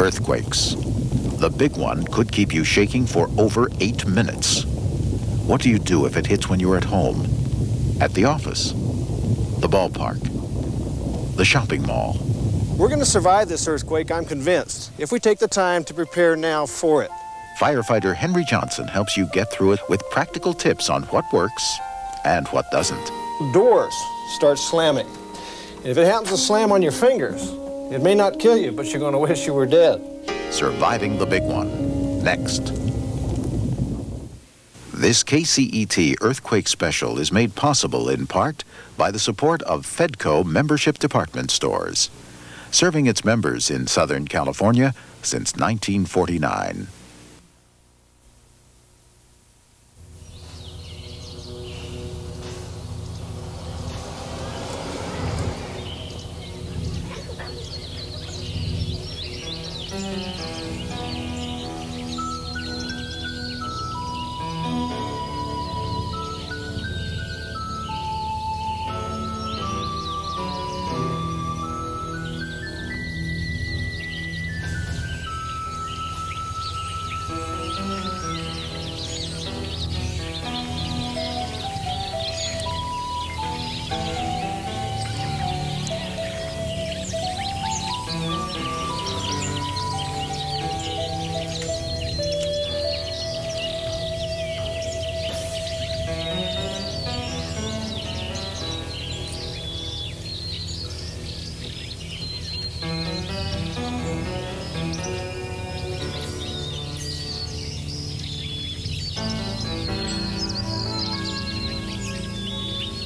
Earthquakes. The big one could keep you shaking for over 8 minutes. What do you do if it hits when you're at home, at the office, the ballpark, the shopping mall? We're going to survive this earthquake, I'm convinced, if we take the time to prepare now for it. Firefighter Henry Johnson helps you get through it with practical tips on what works and what doesn't. Doors start slamming. And if it happens to slam on your fingers, it may not kill you, but you're going to wish you were dead. Surviving the big one, next. This KCET Earthquake Special is made possible in part by the support of Fedco membership department stores, serving its members in Southern California since 1949.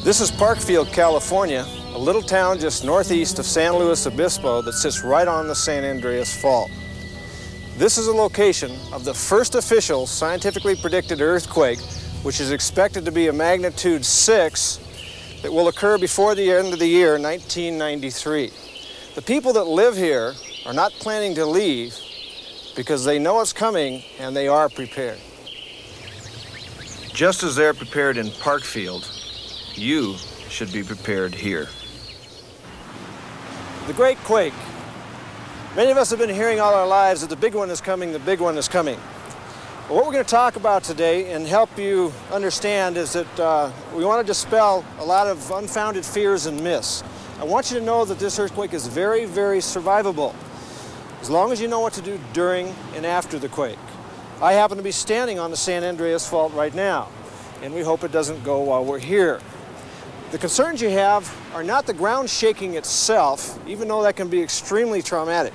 This is Parkfield, California, a little town just northeast of San Luis Obispo that sits right on the San Andreas Fault. This is a location of the first official scientifically predicted earthquake, which is expected to be a magnitude 6 that will occur before the end of the year 1993. The people that live here are not planning to leave because they know it's coming and they are prepared. Just as they're prepared in Parkfield, you should be prepared here. The Great Quake. Many of us have been hearing all our lives that the big one is coming, the big one is coming. But what we're going to talk about today and help you understand is that we want to dispel a lot of unfounded fears and myths. I want you to know that this earthquake is very, very survivable, as long as you know what to do during and after the quake. I happen to be standing on the San Andreas Fault right now, and we hope it doesn't go while we're here. The concerns you have are not the ground shaking itself, even though that can be extremely traumatic.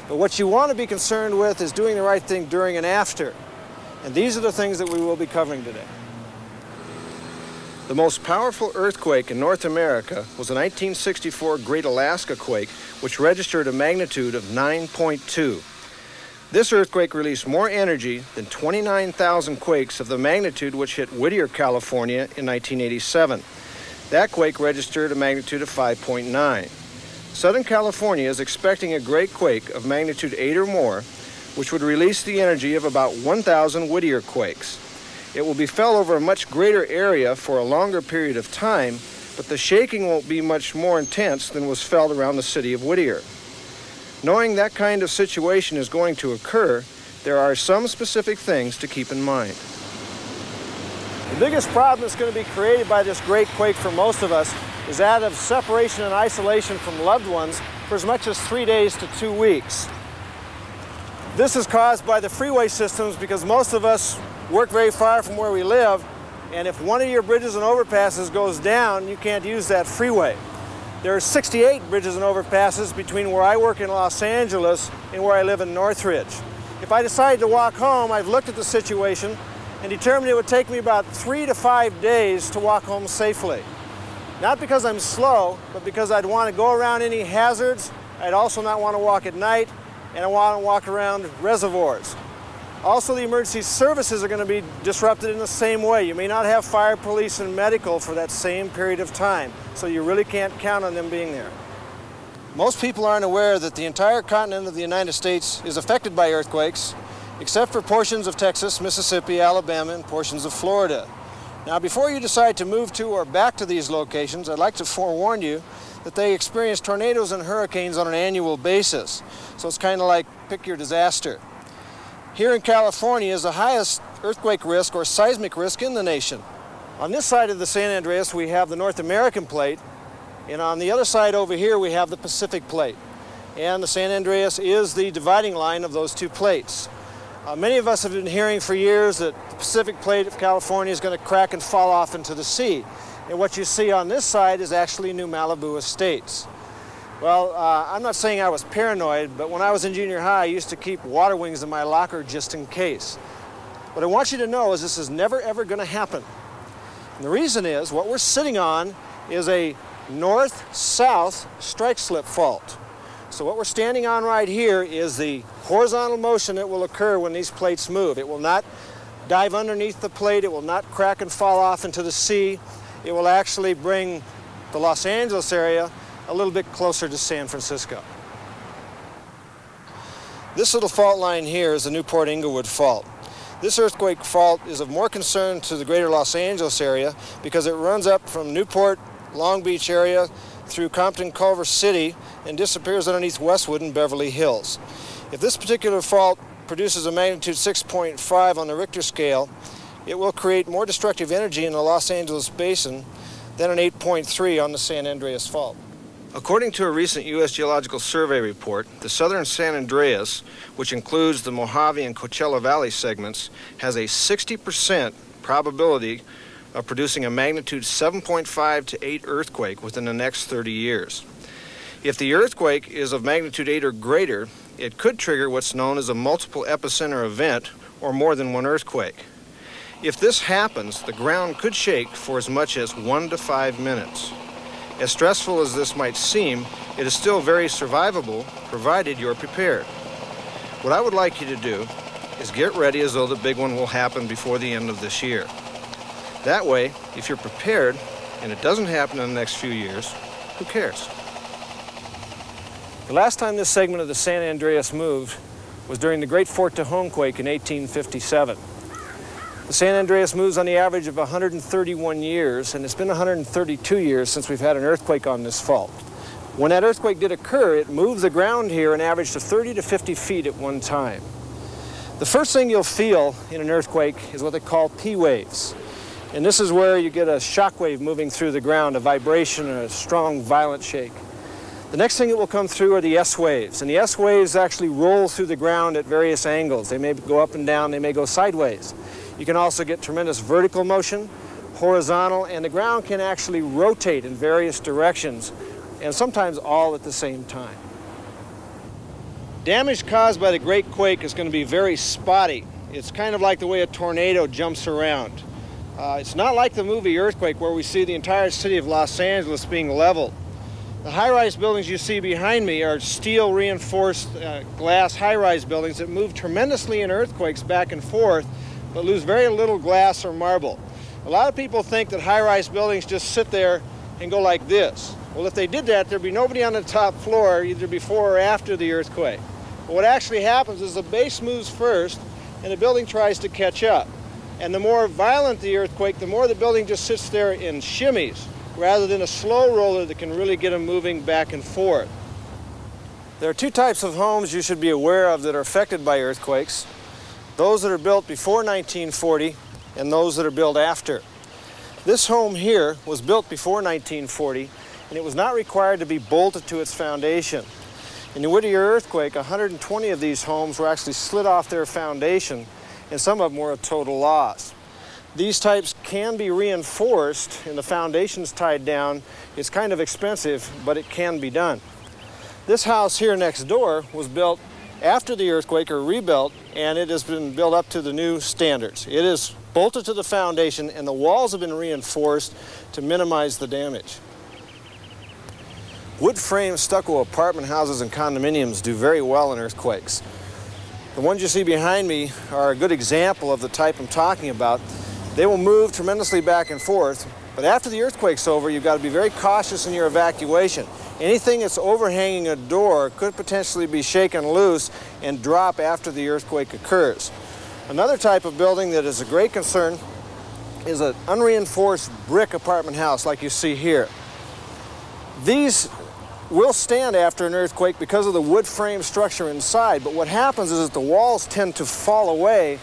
But what you want to be concerned with is doing the right thing during and after. And these are the things that we will be covering today. The most powerful earthquake in North America was the 1964 Great Alaska Quake, which registered a magnitude of 9.2. This earthquake released more energy than 29,000 quakes of the magnitude which hit Whittier, California in 1987. That quake registered a magnitude of 5.9. Southern California is expecting a great quake of magnitude 8 or more, which would release the energy of about 1,000 Whittier quakes. It will be felt over a much greater area for a longer period of time, but the shaking won't be much more intense than was felt around the city of Whittier. Knowing that kind of situation is going to occur, there are some specific things to keep in mind. The biggest problem that's going to be created by this great quake for most of us is that of separation and isolation from loved ones for as much as 3 days to 2 weeks. This is caused by the freeway systems because most of us work very far from where we live, and if one of your bridges and overpasses goes down, you can't use that freeway. There are 68 bridges and overpasses between where I work in Los Angeles and where I live in Northridge. If I decide to walk home, I've looked at the situation and determined it would take me about 3 to 5 days to walk home safely. Not because I'm slow, but because I'd want to go around any hazards. I'd also not want to walk at night, and I want to walk around reservoirs. Also, the emergency services are going to be disrupted in the same way. You may not have fire, police, and medical for that same period of time, so you really can't count on them being there. Most people aren't aware that the entire continent of the United States is affected by earthquakes, except for portions of Texas, Mississippi, Alabama, and portions of Florida. Now, before you decide to move to or back to these locations, I'd like to forewarn you that they experience tornadoes and hurricanes on an annual basis. So it's kind of like pick your disaster. Here in California is the highest earthquake risk or seismic risk in the nation. On this side of the San Andreas, we have the North American plate, and on the other side over here, we have the Pacific plate. And the San Andreas is the dividing line of those two plates. Many of us have been hearing for years that the Pacific plate of California is going to crack and fall off into the sea. And what you see on this side is actually New Malibu Estates. Well, I'm not saying I was paranoid, but when I was in junior high, I used to keep water wings in my locker just in case. What I want you to know is this is never ever going to happen. And the reason is, what we're sitting on is a north-south strike slip fault. So what we're standing on right here is the horizontal motion that will occur when these plates move. It will not dive underneath the plate. It will not crack and fall off into the sea. It will actually bring the Los Angeles area a little bit closer to San Francisco. This little fault line here is the Newport-Inglewood Fault. This earthquake fault is of more concern to the greater Los Angeles area because it runs up from Newport, Long Beach area through Compton, Culver City, and disappears underneath Westwood and Beverly Hills. If this particular fault produces a magnitude 6.5 on the Richter scale, it will create more destructive energy in the Los Angeles basin than an 8.3 on the San Andreas Fault. According to a recent U.S. Geological Survey report, the southern San Andreas, which includes the Mojave and Coachella Valley segments, has a 60% probability of producing a magnitude 7.5 to 8 earthquake within the next 30 years. If the earthquake is of magnitude 8 or greater, it could trigger what's known as a multiple epicenter event, or more than one earthquake. If this happens, the ground could shake for as much as 1 to 5 minutes. As stressful as this might seem, it is still very survivable, provided you're prepared. What I would like you to do is get ready as though the big one will happen before the end of this year. That way, if you're prepared, and it doesn't happen in the next few years, who cares? The last time this segment of the San Andreas moved was during the Great Fort Tejon quake in 1857. The San Andreas moves on the average of 131 years, and it's been 132 years since we've had an earthquake on this fault. When that earthquake did occur, it moved the ground here an average to 30 to 50 feet at one time. The first thing you'll feel in an earthquake is what they call P waves. And this is where you get a shock wave moving through the ground, a vibration or a strong, violent shake. The next thing that will come through are the S waves. And the S waves actually roll through the ground at various angles. They may go up and down, they may go sideways. You can also get tremendous vertical motion, horizontal, and the ground can actually rotate in various directions, and sometimes all at the same time. Damage caused by the Great Quake is going to be very spotty. It's kind of like the way a tornado jumps around. It's not like the movie Earthquake, where we see the entire city of Los Angeles being leveled. The high-rise buildings you see behind me are steel reinforced glass high-rise buildings that move tremendously in earthquakes back and forth, but lose very little glass or marble. A lot of people think that high-rise buildings just sit there and go like this. Well, if they did that, there'd be nobody on the top floor either before or after the earthquake. But what actually happens is the base moves first and the building tries to catch up. And the more violent the earthquake, the more the building just sits there in shimmies, rather than a slow roller that can really get them moving back and forth. There are two types of homes you should be aware of that are affected by earthquakes. Those that are built before 1940 and those that are built after. This home here was built before 1940 and it was not required to be bolted to its foundation. In the Whittier earthquake, 120 of these homes were actually slid off their foundation, and some of them were a total loss. These types can be reinforced and the foundation's tied down. It's kind of expensive, but it can be done. This house here next door was built after the earthquake, or rebuilt, and it has been built up to the new standards. It is bolted to the foundation and the walls have been reinforced to minimize the damage. Wood frame stucco apartment houses and condominiums do very well in earthquakes. The ones you see behind me are a good example of the type I'm talking about. They will move tremendously back and forth, but after the earthquake's over, you've got to be very cautious in your evacuation. Anything that's overhanging a door could potentially be shaken loose and drop after the earthquake occurs. Another type of building that is a great concern is an unreinforced brick apartment house like you see here. These will stand after an earthquake because of the wood frame structure inside, but what happens is that the walls tend to fall away,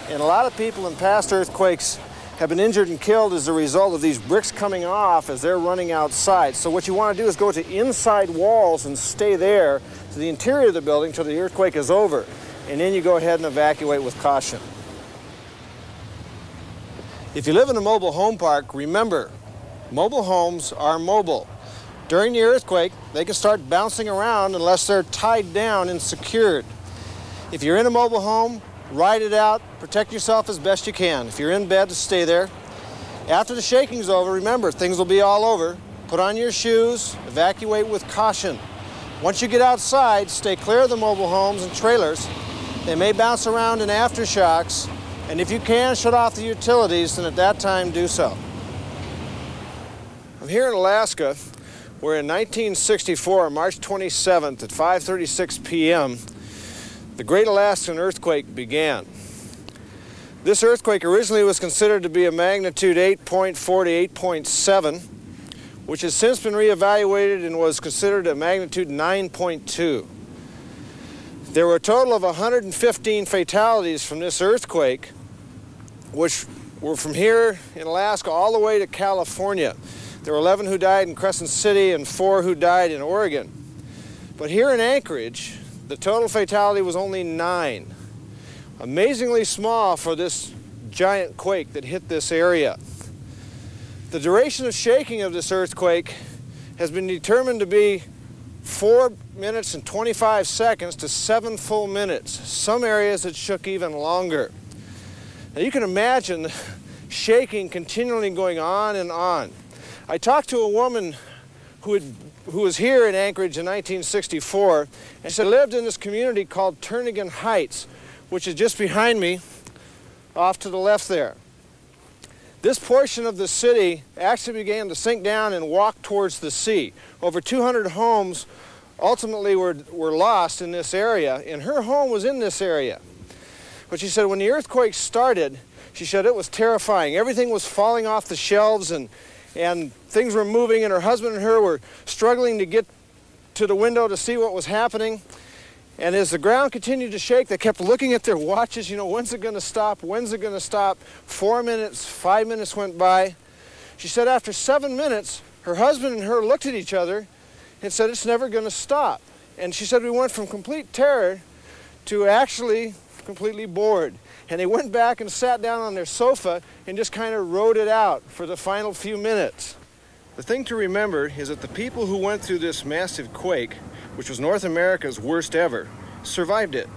and a lot of people in past earthquakes have been injured and killed as a result of these bricks coming off as they're running outside. So what you want to do is go to inside walls and stay there to the interior of the building till the earthquake is over, and then you go ahead and evacuate with caution. If you live in a mobile home park, remember, mobile homes are mobile. During the earthquake, they can start bouncing around unless they're tied down and secured. If you're in a mobile home, ride it out, protect yourself as best you can. If you're in bed, to stay there. After the shaking's over, remember, things will be all over. Put on your shoes, evacuate with caution. Once you get outside, stay clear of the mobile homes and trailers. They may bounce around in aftershocks, and if you can, shut off the utilities, then at that time, do so. I'm here in Alaska, where in 1964, March 27th at 5:36 p.m., the Great Alaskan Earthquake began. This earthquake originally was considered to be a magnitude 8.4 to 8.7, which has since been reevaluated and was considered a magnitude 9.2. There were a total of 115 fatalities from this earthquake, which were from here in Alaska all the way to California. There were 11 who died in Crescent City and 4 who died in Oregon. But here in Anchorage, the total fatality was only 9. Amazingly small for this giant quake that hit this area. The duration of shaking of this earthquake has been determined to be 4 minutes and 25 seconds to 7 full minutes. Some areas it shook even longer. Now you can imagine shaking continually going on and on. I talked to a woman who was here in Anchorage in 1964, and she lived in this community called Turnagain Heights, which is just behind me, off to the left there. This portion of the city actually began to sink down and walk towards the sea. Over 200 homes ultimately were lost in this area, and her home was in this area. But she said when the earthquake started, she said it was terrifying. Everything was falling off the shelves, and things were moving, and her husband and her were struggling to get to the window to see what was happening. And as the ground continued to shake, they kept looking at their watches, you know, when's it going to stop? When's it going to stop? 4 minutes, 5 minutes went by. She said after 7 minutes, her husband and her looked at each other and said it's never going to stop. And she said we went from complete terror to actually completely bored. And they went back and sat down on their sofa and just kind of rode it out for the final few minutes. The thing to remember is that the people who went through this massive quake, which was North America's worst ever, survived it.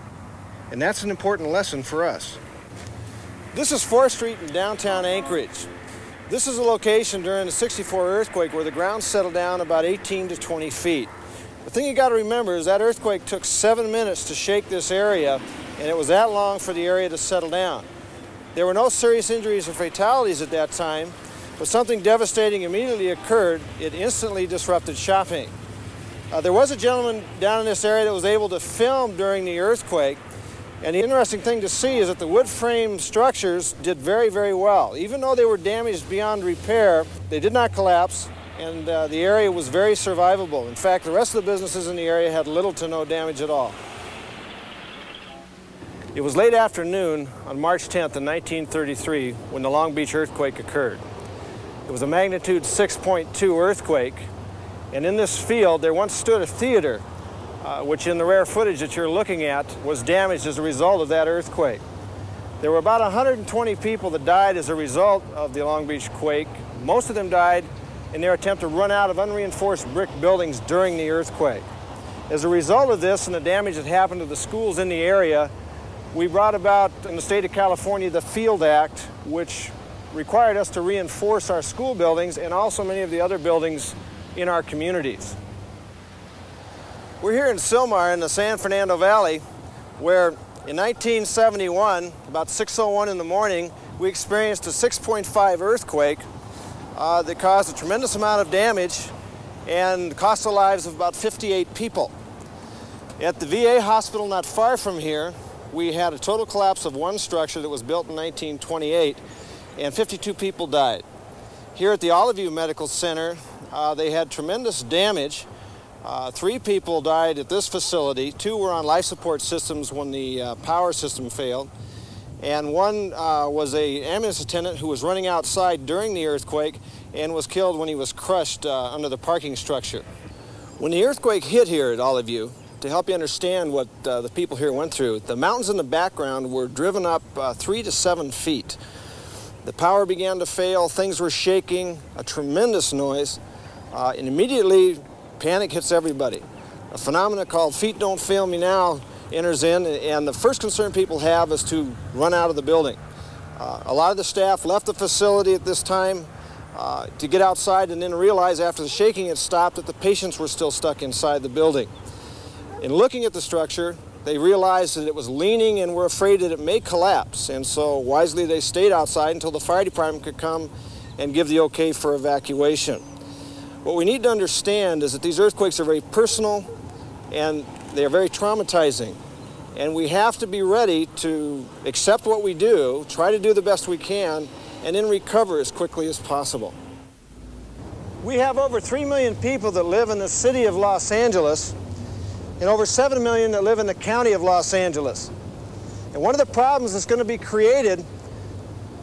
And that's an important lesson for us. This is 4th Street in downtown Anchorage. This is a location during the '64 earthquake where the ground settled down about 18 to 20 feet. The thing you got to remember is that earthquake took 7 minutes to shake this area, and it was that long for the area to settle down. There were no serious injuries or fatalities at that time, but something devastating immediately occurred. It instantly disrupted shopping. There was a gentleman down in this area that was able to film during the earthquake, and the interesting thing to see is that the wood frame structures did very, very well. Even though they were damaged beyond repair, they did not collapse, and the area was very survivable. In fact, the rest of the businesses in the area had little to no damage at all. It was late afternoon on March 10th in 1933 when the Long Beach earthquake occurred. It was a magnitude 6.2 earthquake, and in this field there once stood a theater, which in the rare footage that you're looking at was damaged as a result of that earthquake. There were about 120 people that died as a result of the Long Beach quake. Most of them died in their attempt to run out of unreinforced brick buildings during the earthquake. As a result of this and the damage that happened to the schools in the area, we brought about in the state of California the Field Act, which required us to reinforce our school buildings and also many of the other buildings in our communities. We're here in Sylmar in the San Fernando Valley, where in 1971, about 6:01 in the morning, we experienced a 6.5 earthquake that caused a tremendous amount of damage and cost the lives of about 58 people. At the VA hospital not far from here, we had a total collapse of one structure that was built in 1928, and 52 people died. Here at the Oliveview Medical Center, they had tremendous damage. 3 people died at this facility. 2 were on life support systems when the power system failed. And one was an ambulance attendant who was running outside during the earthquake and was killed when he was crushed under the parking structure. When the earthquake hit here at Oliveview, to help you understand what the people here went through, the mountains in the background were driven up 3 to 7 feet. The power began to fail, things were shaking, a tremendous noise, and immediately panic hits everybody. A phenomenon called feet don't fail me now enters in, and the first concern people have is to run out of the building. A lot of the staff left the facility at this time to get outside and then realize after the shaking had stopped that the patients were still stuck inside the building. In looking at the structure, they realized that it was leaning and were afraid that it may collapse, and so wisely they stayed outside until the fire department could come and give the okay for evacuation. What we need to understand is that these earthquakes are very personal and they are very traumatizing, and we have to be ready to accept what we do, try to do the best we can, and then recover as quickly as possible. We have over 3 million people that live in the city of Los Angeles and over 7 million that live in the county of Los Angeles. And one of the problems that's going to be created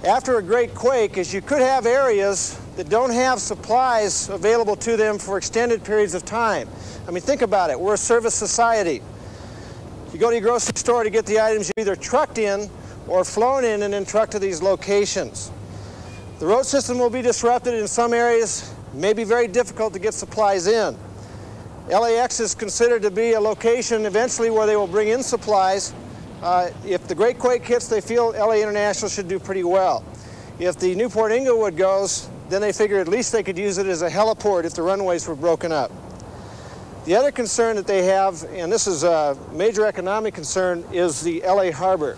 after a great quake is you could have areas that don't have supplies available to them for extended periods of time. I mean, think about it. We're a service society. You go to your grocery store to get the items, you're either trucked in or flown in and then trucked to these locations. The road system will be disrupted in some areas. It may be very difficult to get supplies in. LAX is considered to be a location eventually where they will bring in supplies. If the Great Quake hits, they feel LA International should do pretty well. If the Newport Inglewood goes, then they figure at least they could use it as a heliport if the runways were broken up. The other concern that they have, and this is a major economic concern, is the LA harbor.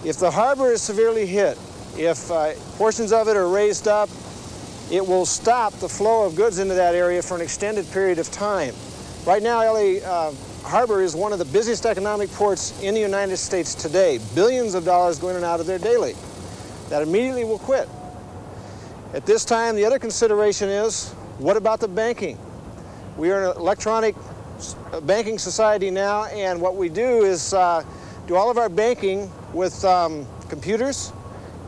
If the harbor is severely hit, if portions of it are raised up, it will stop the flow of goods into that area for an extended period of time. Right now, LA Harbor is one of the busiest economic ports in the United States today. Billions of dollars go in and out of there daily. That immediately will quit. At this time, the other consideration is, what about the banking? We are an electronic banking society now, and what we do is do all of our banking with computers,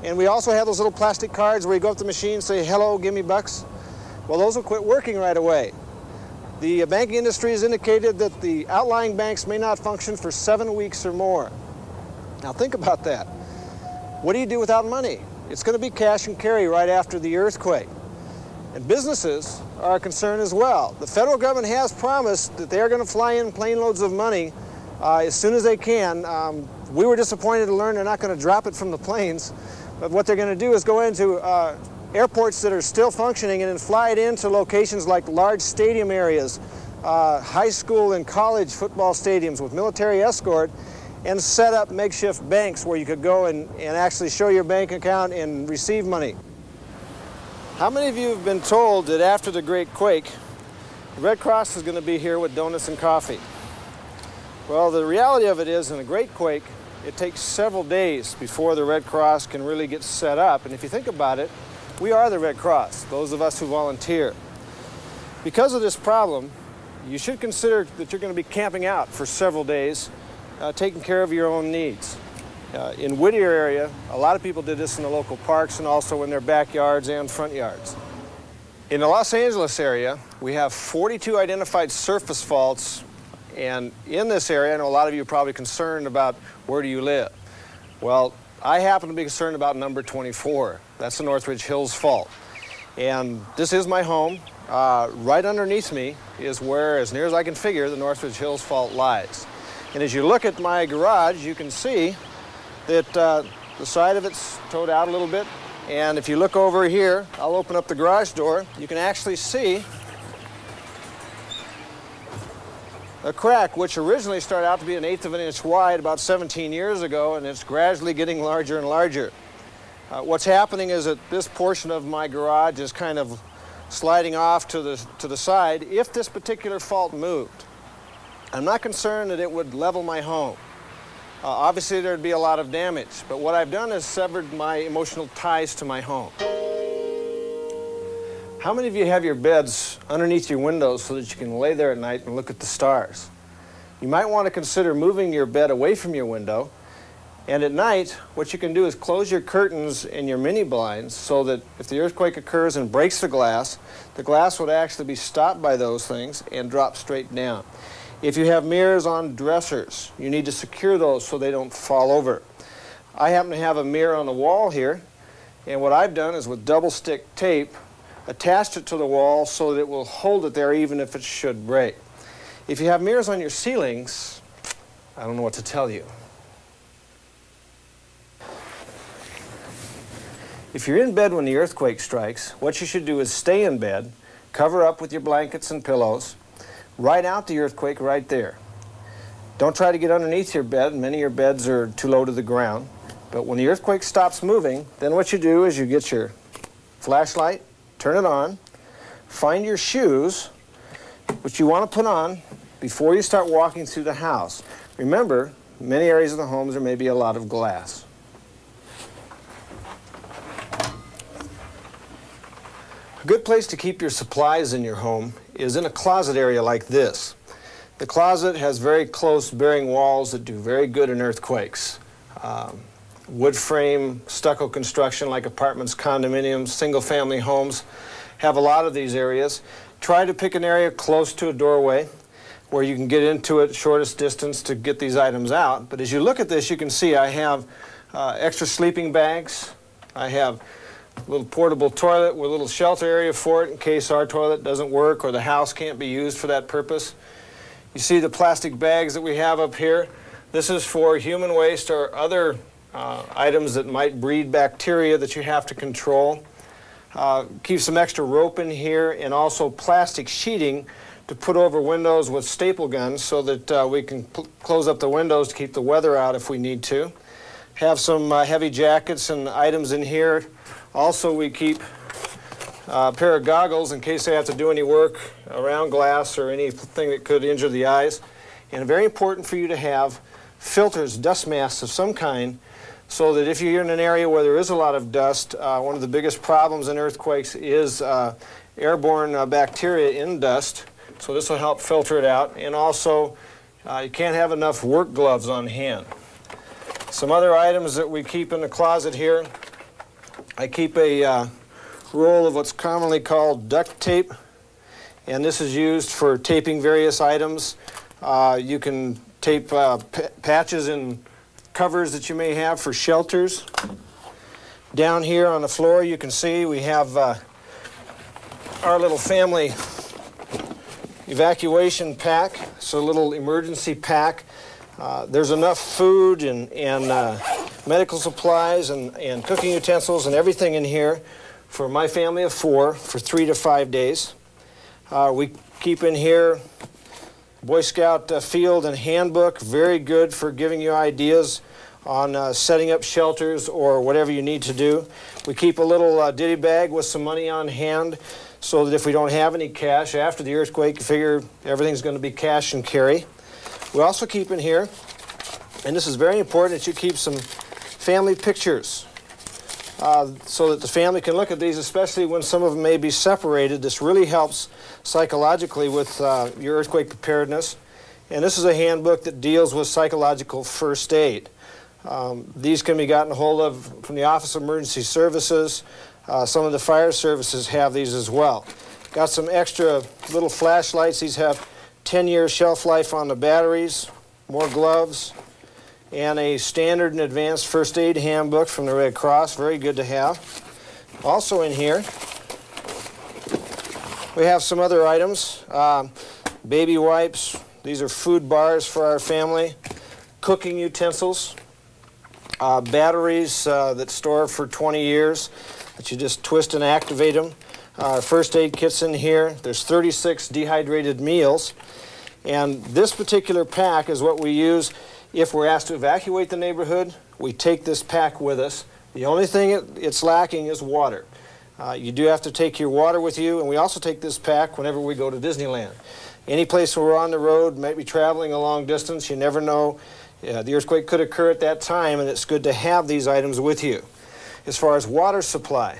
and we also have those little plastic cards where you go up to the machine and say, hello, give me bucks. Well, those will quit working right away. The banking industry has indicated that the outlying banks may not function for 7 weeks or more. Now think about that. What do you do without money? It's going to be cash and carry right after the earthquake. And businesses are a concern as well. The federal government has promised that they are going to fly in plane loads of money as soon as they can. We were disappointed to learn they're not going to drop it from the planes, but what they're going to do is go into airports that are still functioning and then fly it into locations like large stadium areas, high school and college football stadiums with military escort, and set up makeshift banks where you could go and actually show your bank account and receive money. How many of you have been told that after the Great Quake, the Red Cross is going to be here with donuts and coffee? Well, the reality of it is, in a Great Quake, it takes several days before the Red Cross can really get set up. And if you think about it, we are the Red Cross, those of us who volunteer. Because of this problem, you should consider that you're going to be camping out for several days, taking care of your own needs. In Whittier area, a lot of people did this in the local parks and also in their backyards and front yards. In the Los Angeles area, we have 42 identified surface faults, and in this area, I know a lot of you are probably concerned about where do you live. Well, I happen to be concerned about number 24. That's the Northridge Hills Fault. And this is my home. Right underneath me is where, as near as I can figure, the Northridge Hills Fault lies. And as you look at my garage, you can see that the side of it's towed out a little bit. And if you look over here, I'll open up the garage door, you can actually see a crack, which originally started out to be 1/8 of an inch wide about 17 years ago, and it's gradually getting larger and larger. What's happening is that this portion of my garage is kind of sliding off to the side. If this particular fault moved, I'm not concerned that it would level my home. Obviously there'd be a lot of damage, but what I've done is severed my emotional ties to my home. How many of you have your beds underneath your windows so that you can lay there at night and look at the stars? You might want to consider moving your bed away from your window, and at night what you can do is close your curtains and your mini blinds so that if the earthquake occurs and breaks the glass would actually be stopped by those things and drop straight down. If you have mirrors on dressers, you need to secure those so they don't fall over. I happen to have a mirror on the wall here, and what I've done is with double stick tape attached it to the wall so that it will hold it there even if it should break. If you have mirrors on your ceilings, I don't know what to tell you. If you're in bed when the earthquake strikes, what you should do is stay in bed, cover up with your blankets and pillows, ride out the earthquake right there. Don't try to get underneath your bed. Many of your beds are too low to the ground. But when the earthquake stops moving, then what you do is you get your flashlight, turn it on, find your shoes, which you want to put on before you start walking through the house. Remember, in many areas of the homes there may be a lot of glass. A good place to keep your supplies in your home is in a closet area like this. The closet has very close bearing walls that do very good in earthquakes. Wood frame, stucco construction like apartments, condominiums, single-family homes have a lot of these areas. Try to pick an area close to a doorway where you can get into it shortest distance to get these items out. But as you look at this, you can see I have extra sleeping bags. I have a little portable toilet with a little shelter area for it in case our toilet doesn't work or the house can't be used for that purpose. You see the plastic bags that we have up here. This is for human waste or other items that might breed bacteria that you have to control. Keep some extra rope in here and also plastic sheeting to put over windows with staple guns so that we can close up the windows to keep the weather out if we need to. Have some heavy jackets and items in here. Also, we keep a pair of goggles in case they have to do any work around glass or anything that could injure the eyes. And very important for you to have filters, dust masks of some kind, so that if you're in an area where there is a lot of dust, one of the biggest problems in earthquakes is airborne bacteria in dust. So this will help filter it out. And also, you can't have enough work gloves on hand. Some other items that we keep in the closet here. I keep a roll of what's commonly called duct tape, and this is used for taping various items. You can tape patches and covers that you may have for shelters. Down here on the floor you can see we have our little family evacuation pack. So a little emergency pack. There's enough food and medical supplies and cooking utensils and everything in here for my family of 4 for 3 to 5 days. We keep in here Boy Scout field and handbook, very good for giving you ideas on setting up shelters or whatever you need to do. We keep a little ditty bag with some money on hand so that if we don't have any cash after the earthquake, you figure everything's going to be cash and carry. We also keep in here, and this is very important, that you keep some family pictures so that the family can look at these, especially when some of them may be separated. This really helps psychologically with your earthquake preparedness. And this is a handbook that deals with psychological first aid. These can be gotten a hold of from the Office of Emergency Services. Some of the fire services have these as well. Got some extra little flashlights. These have 10-year shelf life on the batteries, more gloves, and a standard and advanced first aid handbook from the Red Cross. Very good to have. Also in here, we have some other items. Baby wipes. These are food bars for our family. Cooking utensils. Batteries that store for 20 years that you just twist and activate them. First aid kits in here. There's 36 dehydrated meals. And this particular pack is what we use if we're asked to evacuate the neighborhood. We take this pack with us. The only thing it's lacking is water. You do have to take your water with you, and we also take this pack whenever we go to Disneyland. Any place where we're on the road, might be traveling a long distance, you never know The earthquake could occur at that time, and it's good to have these items with you. As far as water supply,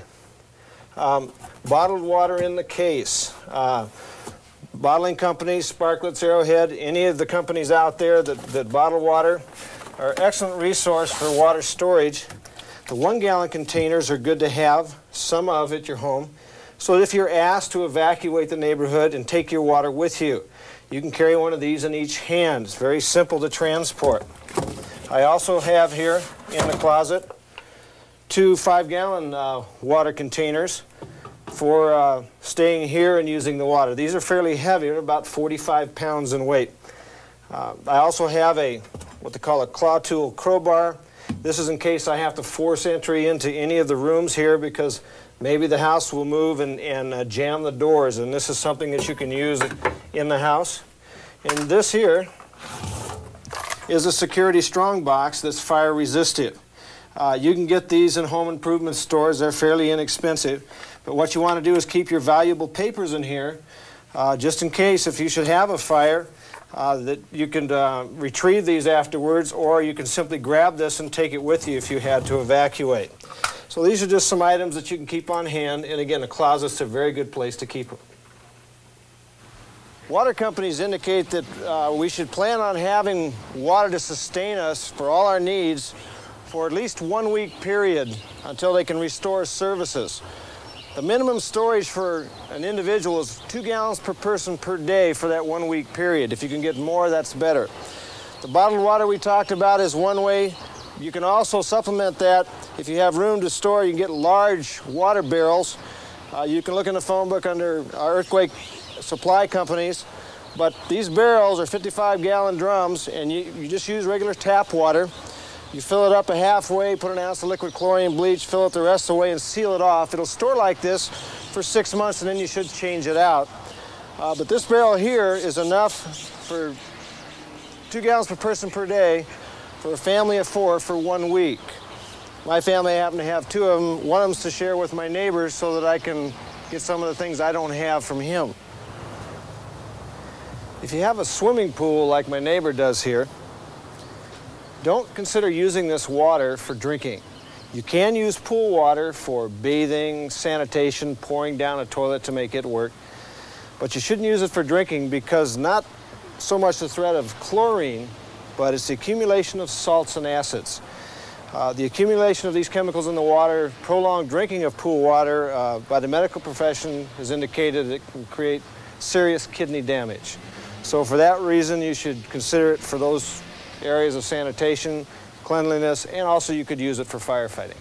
bottled water in the case. Bottling companies, Sparkletts, Arrowhead, any of the companies out there that bottle water are an excellent resource for water storage. The 1-gallon containers are good to have, some of at your home, so that if you're asked to evacuate the neighborhood and take your water with you, you can carry one of these in each hand. It's very simple to transport. I also have here in the closet 2 5-gallon water containers for staying here and using the water. These are fairly heavy, they're about 45 pounds in weight. I also have what they call a claw tool crowbar. This is in case I have to force entry into any of the rooms here because maybe the house will move and jam the doors, and this is something that you can use in the house. And this here is a Security Strong box that's fire resistant. You can get these in home improvement stores. They're fairly inexpensive. But what you want to do is keep your valuable papers in here just in case if you should have a fire that you can retrieve these afterwards, or you can simply grab this and take it with you if you had to evacuate. So these are just some items that you can keep on hand, and again, a closet's a very good place to keep them. Water companies indicate that we should plan on having water to sustain us for all our needs for at least 1 week period until they can restore services. The minimum storage for an individual is 2 gallons per person per day for that 1 week period. If you can get more, that's better. The bottled water we talked about is one way. You can also supplement that. If you have room to store, you can get large water barrels. You can look in the phone book under our earthquake supply companies. But these barrels are 55-gallon drums, and you just use regular tap water. You fill it up halfway, put an ounce of liquid chlorine bleach, fill it the rest of the way, and seal it off. It'll store like this for 6 months, and then you should change it out. But this barrel here is enough for 2 gallons per person per day for a family of 4 for 1 week. My family happen to have 2 of them. One of them's to share with my neighbors so that I can get some of the things I don't have from him. If you have a swimming pool like my neighbor does here, don't consider using this water for drinking. You can use pool water for bathing, sanitation, pouring down a toilet to make it work, but you shouldn't use it for drinking because not so much the threat of chlorine, but it's the accumulation of salts and acids. The accumulation of these chemicals in the water, prolonged drinking of pool water by the medical profession has indicated it can create serious kidney damage. So for that reason, you should consider it for those areas of sanitation, cleanliness, and also you could use it for firefighting.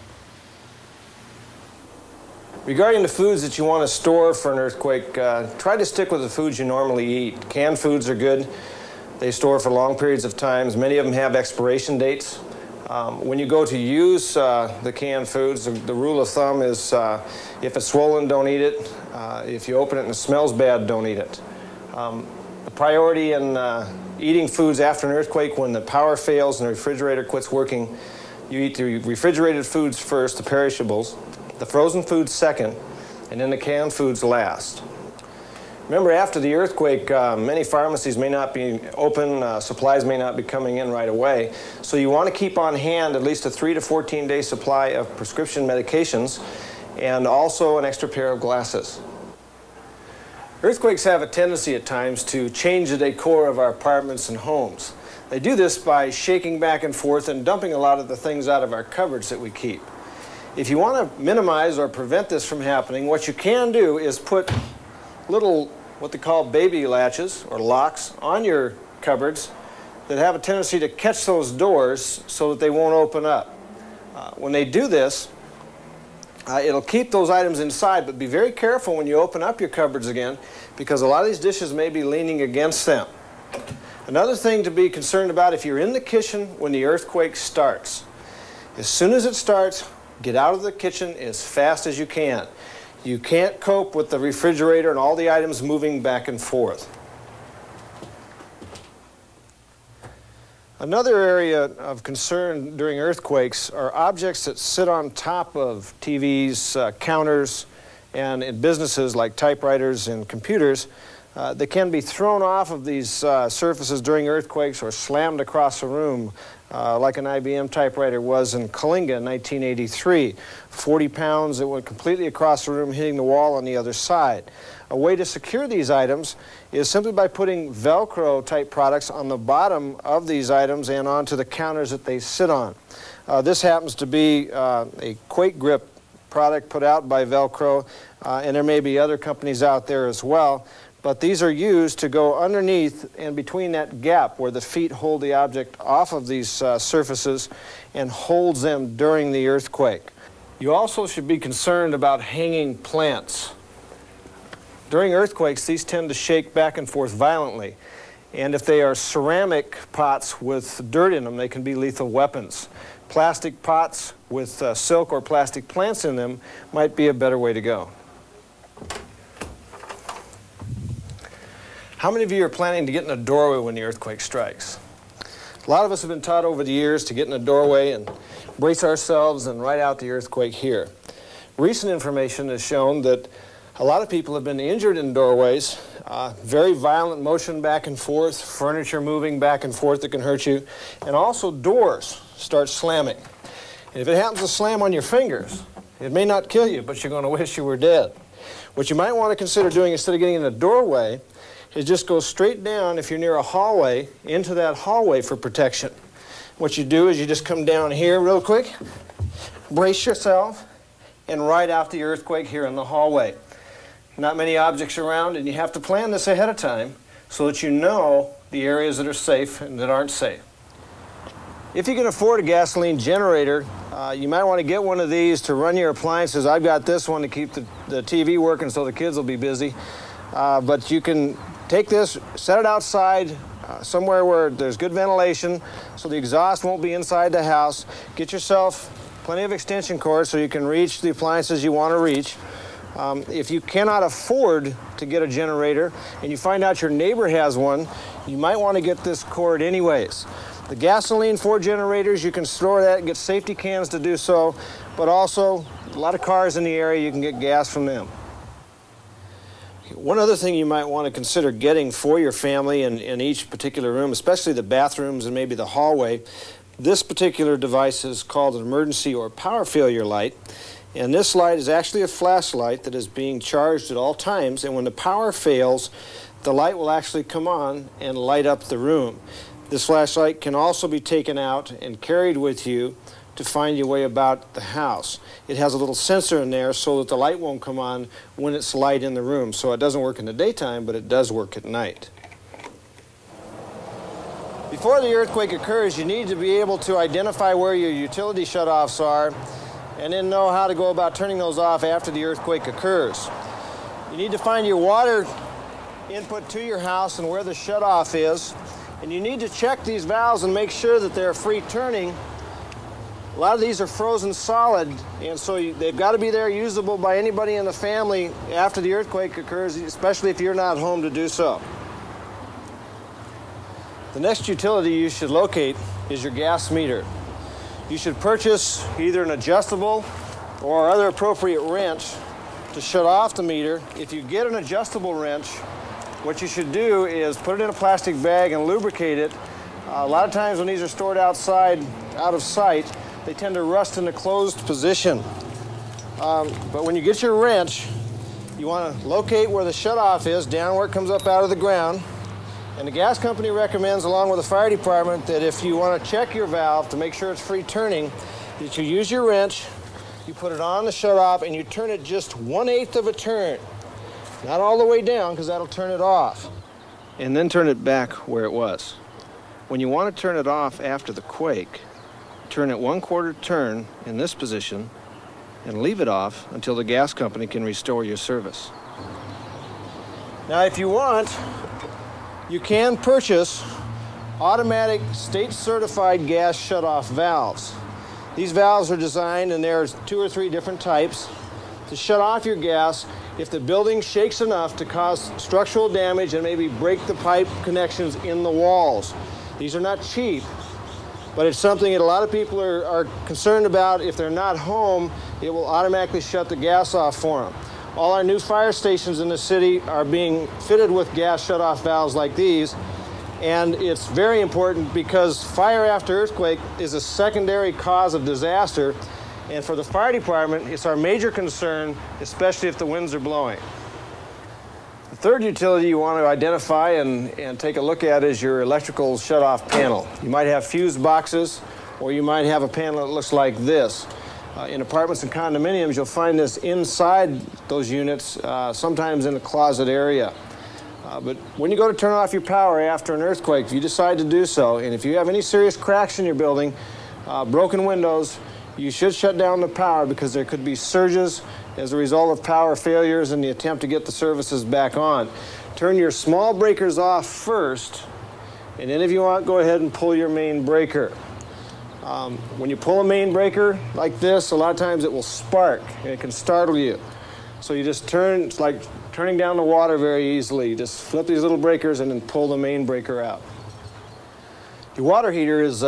Regarding the foods that you want to store for an earthquake, try to stick with the foods you normally eat. Canned foods are good. They store for long periods of time. Many of them have expiration dates. When you go to use the canned foods, the rule of thumb is if it's swollen, don't eat it. If you open it and it smells bad, don't eat it. The priority in eating foods after an earthquake, when the power fails and the refrigerator quits working, you eat the refrigerated foods first, the perishables, the frozen foods second, and then the canned foods last. Remember, after the earthquake, many pharmacies may not be open, supplies may not be coming in right away, so you want to keep on hand at least a 3 to 14-day supply of prescription medications and also an extra pair of glasses. Earthquakes have a tendency at times to change the decor of our apartments and homes. They do this by shaking back and forth and dumping a lot of the things out of our cupboards that we keep. If you want to minimize or prevent this from happening, what you can do is put little, what they call baby latches or locks on your cupboards that have a tendency to catch those doors so that they won't open up. When they do this, it'll keep those items inside, but be very careful when you open up your cupboards again because a lot of these dishes may be leaning against them. Another thing to be concerned about if you're in the kitchen when the earthquake starts. As soon as it starts, get out of the kitchen as fast as you can. You can't cope with the refrigerator and all the items moving back and forth. Another area of concern during earthquakes are objects that sit on top of TVs, counters, and in businesses like typewriters and computers. They can be thrown off of these surfaces during earthquakes or slammed across a room, like an IBM typewriter was in Kalinga in 1983. 40 pounds, it went completely across the room, hitting the wall on the other side. A way to secure these items is simply by putting Velcro type products on the bottom of these items and onto the counters that they sit on. This happens to be a Quake Grip product put out by Velcro, and there may be other companies out there as well. But these are used to go underneath and between that gap where the feet hold the object off of these surfaces and holds them during the earthquake. You also should be concerned about hanging plants. During earthquakes, these tend to shake back and forth violently. And if they are ceramic pots with dirt in them, they can be lethal weapons. Plastic pots with silk or plastic plants in them might be a better way to go. How many of you are planning to get in a doorway when the earthquake strikes? A lot of us have been taught over the years to get in a doorway and brace ourselves and ride out the earthquake here. Recent information has shown that a lot of people have been injured in doorways, very violent motion back and forth, furniture moving back and forth that can hurt you, and also doors start slamming. And if it happens to slam on your fingers, it may not kill you, but you're going to wish you were dead. What you might want to consider doing instead of getting in a doorway is just go straight down, if you're near a hallway, into that hallway for protection. What you do is you just come down here real quick, brace yourself, and ride out the earthquake here in the hallway. Not many objects around, and you have to plan this ahead of time so that you know the areas that are safe and that aren't safe. If you can afford a gasoline generator, you might want to get one of these to run your appliances. I've got this one to keep the TV working so the kids will be busy. But you can take this, set it outside somewhere where there's good ventilation so the exhaust won't be inside the house. Get yourself plenty of extension cords so you can reach the appliances you want to reach. If you cannot afford to get a generator and you find out your neighbor has one, you might want to get this cord anyways. The gasoline for generators, you can store that and get safety cans to do so, but also a lot of cars in the area, you can get gas from them. One other thing you might want to consider getting for your family in each particular room, especially the bathrooms and maybe the hallway, this particular device is called an emergency or power failure light. And this light is actually a flashlight that is being charged at all times, and when the power fails, the light will actually come on and light up the room. This flashlight can also be taken out and carried with you to find your way about the house. It has a little sensor in there so that the light won't come on when it's light in the room. So it doesn't work in the daytime, but it does work at night. Before the earthquake occurs, you need to be able to identify where your utility shutoffs are and then know how to go about turning those off after the earthquake occurs. You need to find your water input to your house and where the shutoff is. And you need to check these valves and make sure that they're free turning. A lot of these are frozen solid, and so they've got to be there usable by anybody in the family after the earthquake occurs, especially if you're not home to do so. The next utility you should locate is your gas meter. You should purchase either an adjustable or other appropriate wrench to shut off the meter. If you get an adjustable wrench, what you should do is put it in a plastic bag and lubricate it. A lot of times when these are stored outside, out of sight, they tend to rust in a closed position. But when you get your wrench, you want to locate where the shutoff is, down where it comes up out of the ground. And the gas company recommends, along with the fire department, that if you want to check your valve to make sure it's free turning, that you use your wrench, you put it on the shutoff, and you turn it just 1/8 of a turn. Not all the way down, because that'll turn it off. And then turn it back where it was. When you want to turn it off after the quake, turn it 1/4 turn in this position and leave it off until the gas company can restore your service. Now, if you want, you can purchase automatic state-certified gas shutoff valves. These valves are designed, and there's 2 or 3 different types, to shut off your gas if the building shakes enough to cause structural damage and maybe break the pipe connections in the walls. These are not cheap, but it's something that a lot of people are concerned about. If they're not home, it will automatically shut the gas off for them. All our new fire stations in the city are being fitted with gas shutoff valves like these, and it's very important because fire after earthquake is a secondary cause of disaster, and for the fire department, it's our major concern, especially if the winds are blowing. The third utility you want to identify and take a look at is your electrical shutoff panel. You might have fuse boxes, or you might have a panel that looks like this. In apartments and condominiums, you'll find this inside those units, sometimes in a closet area. But when you go to turn off your power after an earthquake, if you decide to do so, and if you have any serious cracks in your building, broken windows, you should shut down the power because there could be surges as a result of power failures in the attempt to get the services back on. Turn your small breakers off first, and then if you want, go ahead and pull your main breaker. When you pull a main breaker like this, a lot of times it will spark and it can startle you. So you just turn, it's like turning down the water very easily. You just flip these little breakers and then pull the main breaker out. Your water heater is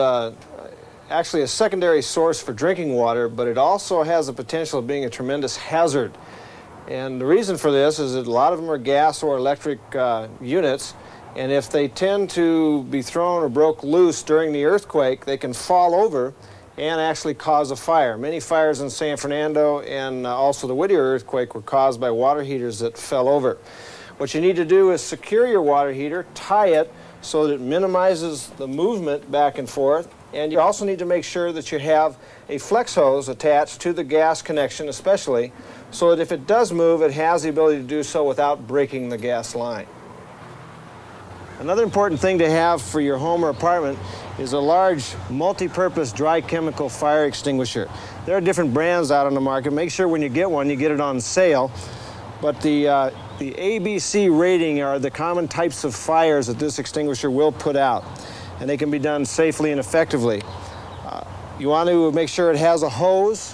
actually a secondary source for drinking water, but it also has the potential of being a tremendous hazard. And the reason for this is that a lot of them are gas or electric units, and if they tend to be thrown or broke loose during the earthquake, they can fall over and actually cause a fire. Many fires in San Fernando and also the Whittier earthquake were caused by water heaters that fell over. What you need to do is secure your water heater, tie it so that it minimizes the movement back and forth, and you also need to make sure that you have a flex hose attached to the gas connection especially, so that if it does move, it has the ability to do so without breaking the gas line. Another important thing to have for your home or apartment is a large multi-purpose dry chemical fire extinguisher. There are different brands out on the market. Make sure when you get one, you get it on sale. But the ABC rating are the common types of fires that this extinguisher will put out, and they can be done safely and effectively. You want to make sure it has a hose,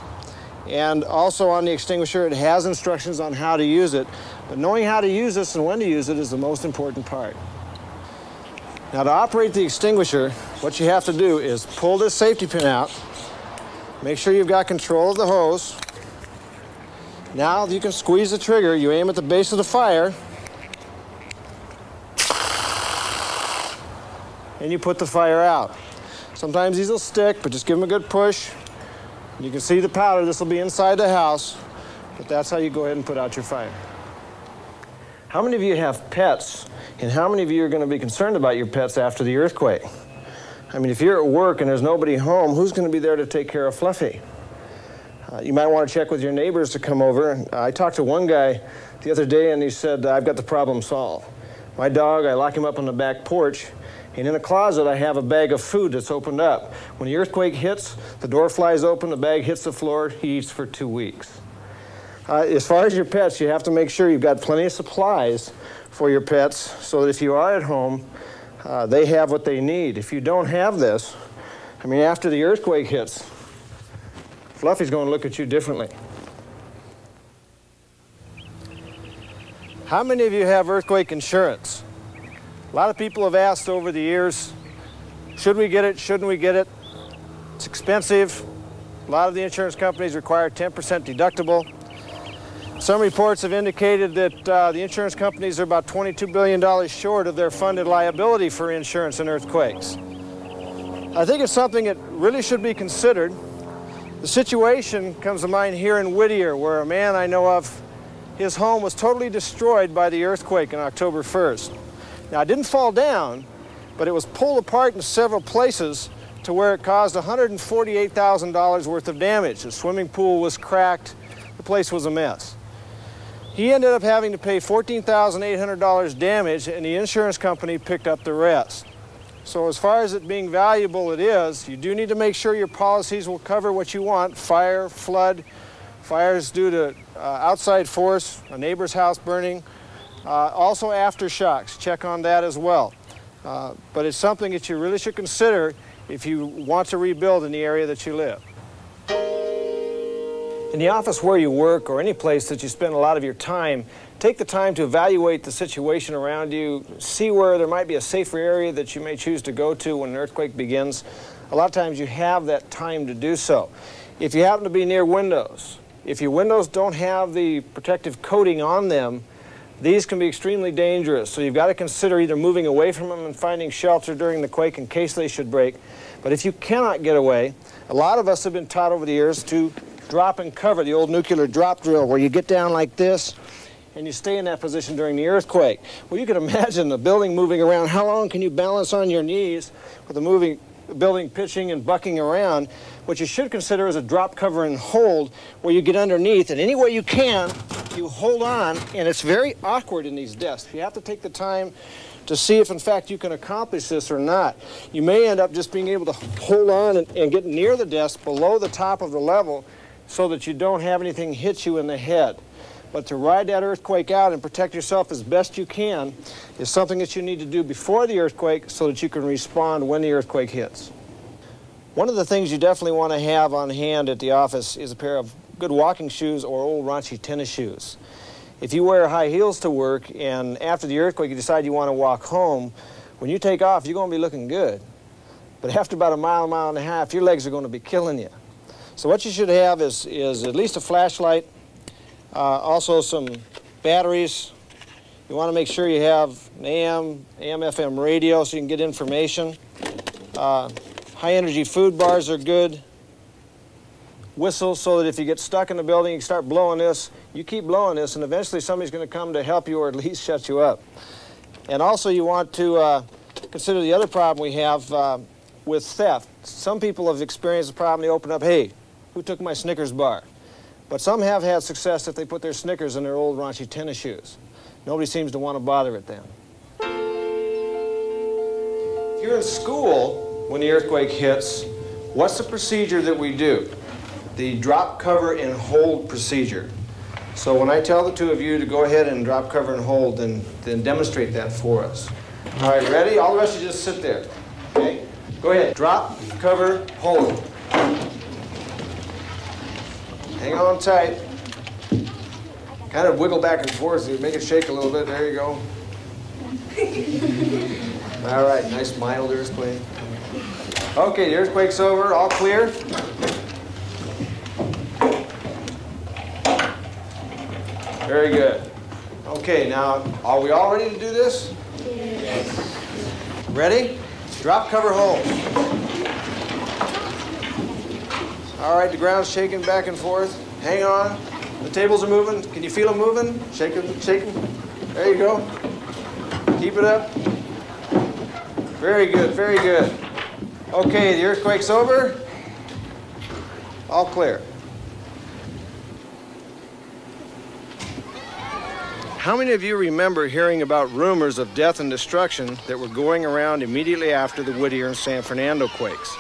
and also on the extinguisher it has instructions on how to use it. But knowing how to use this and when to use it is the most important part. Now, to operate the extinguisher, what you have to do is pull this safety pin out, make sure you've got control of the hose. Now you can squeeze the trigger, you aim at the base of the fire, and you put the fire out. Sometimes these will stick, but just give them a good push. You can see the powder, this will be inside the house, but that's how you go ahead and put out your fire. How many of you have pets? And how many of you are going to be concerned about your pets after the earthquake? I mean, if you're at work and there's nobody home, who's going to be there to take care of Fluffy? You might want to check with your neighbors to come over. I talked to one guy the other day, and he said, I've got the problem solved. My dog, I lock him up on the back porch, and in a closet, I have a bag of food that's opened up. When the earthquake hits, the door flies open, the bag hits the floor, he eats for 2 weeks. As far as your pets, you have to make sure you've got plenty of supplies for your pets so that if you are at home, they have what they need. If you don't have this, I mean, after the earthquake hits, Fluffy's going to look at you differently. How many of you have earthquake insurance? A lot of people have asked over the years, should we get it, shouldn't we get it? It's expensive. A lot of the insurance companies require 10% deductible. Some reports have indicated that the insurance companies are about $22 billion short of their funded liability for insurance and earthquakes. I think it's something that really should be considered. The situation comes to mind here in Whittier, where a man I know of, his home was totally destroyed by the earthquake on October 1st. Now, it didn't fall down, but it was pulled apart in several places to where it caused $148,000 worth of damage. The swimming pool was cracked. The place was a mess. He ended up having to pay $14,800 damage, and the insurance company picked up the rest. So as far as it being valuable it is, you do need to make sure your policies will cover what you want: fire, flood, fires due to outside force, a neighbor's house burning, also aftershocks. Check on that as well. But it's something that you really should consider if you want to rebuild in the area that you live. In the office where you work, or any place that you spend a lot of your time, take the time to evaluate the situation around you, see where there might be a safer area that you may choose to go to when an earthquake begins. A lot of times you have that time to do so. If you happen to be near windows, If your windows don't have the protective coating on them, these can be extremely dangerous. So you've got to consider either moving away from them and finding shelter during the quake in case they should break. But if you cannot get away, a lot of us have been taught over the years to drop and cover, the old nuclear drop drill, where you get down like this and you stay in that position during the earthquake. Well, you can imagine the building moving around. How long can you balance on your knees with the building pitching and bucking around? What you should consider is a drop, cover, and hold, where you get underneath, and any way you can, you hold on, and it's very awkward in these desks. You have to take the time to see if, in fact, you can accomplish this or not. You may end up just being able to hold on and get near the desk below the top of the level so that you don't have anything hit you in the head. But to ride that earthquake out and protect yourself as best you can is something that you need to do before the earthquake so that you can respond when the earthquake hits. One of the things you definitely want to have on hand at the office is a pair of good walking shoes or old raunchy tennis shoes. If you wear high heels to work and after the earthquake you decide you want to walk home, when you take off, you're going to be looking good. But after about a mile and a half, your legs are going to be killing you. So what you should have is at least a flashlight, also some batteries. You want to make sure you have an AM/FM radio so you can get information. High-energy food bars are good. Whistles so that if you get stuck in the building, you can start blowing this. You keep blowing this, and eventually somebody's going to come to help you or at least shut you up. And also you want to consider the other problem we have with theft. Some people have experienced the problem, they open up, hey, who took my Snickers bar? But some have had success if they put their Snickers in their old raunchy tennis shoes. Nobody seems to want to bother it then. If you're in school, when the earthquake hits, what's the procedure that we do? The drop, cover, and hold procedure. So when I tell the two of you to go ahead and drop, cover, and hold, then demonstrate that for us. All right, ready? All the rest of you just sit there. Okay? Go ahead. Drop, cover, hold. Hang on tight. Kind of wiggle back and forth. So make it shake a little bit. There you go. All right, nice mild earthquake. Okay, the earthquake's over. All clear. Very good. Okay, now, are we all ready to do this? Yes. Ready? Drop, cover, hold. All right, the ground's shaking back and forth. Hang on. The tables are moving. Can you feel them moving? Shake them, shake them. There you go. Keep it up. Very good, very good. Okay, the earthquake's over. All clear. How many of you remember hearing about rumors of death and destruction that were going around immediately after the Whittier and San Fernando quakes?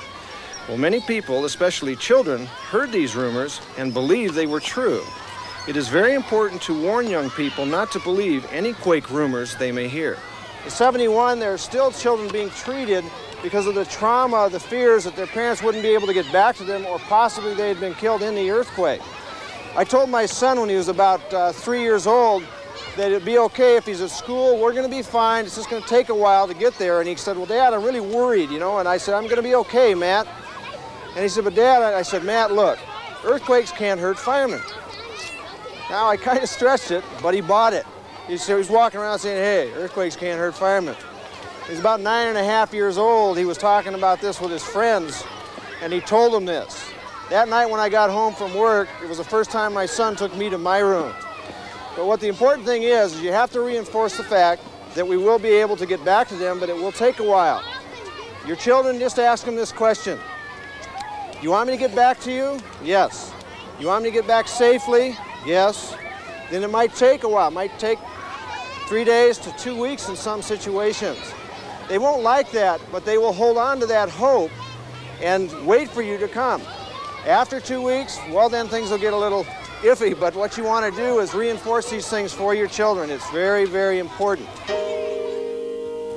Well, many people, especially children, heard these rumors and believed they were true. It is very important to warn young people not to believe any quake rumors they may hear. In '71, there are still children being treated because of the trauma, the fears that their parents wouldn't be able to get back to them or possibly they had been killed in the earthquake. I told my son when he was about 3 years old that it'd be okay if he's at school, we're going to be fine, it's just going to take a while to get there. And he said, well, Dad, I'm really worried, you know, and I said, I'm going to be okay, Matt. And he said, but Dad, I said, Matt, look, earthquakes can't hurt firemen. Now, I kind of stretched it, but he bought it. He was walking around saying, hey, earthquakes can't hurt firemen. He's about 9.5 years old. He was talking about this with his friends, and he told them this. That night when I got home from work, it was the first time my son took me to my room. But what the important thing is you have to reinforce the fact that we will be able to get back to them, but it will take a while. Your children, just ask them this question. You want me to get back to you? Yes. You want me to get back safely? Yes. Then it might take a while. It might take 3 days to 2 weeks in some situations. They won't like that, but they will hold on to that hope and wait for you to come. After 2 weeks, well, then things will get a little iffy, but what you want to do is reinforce these things for your children. It's very, very important.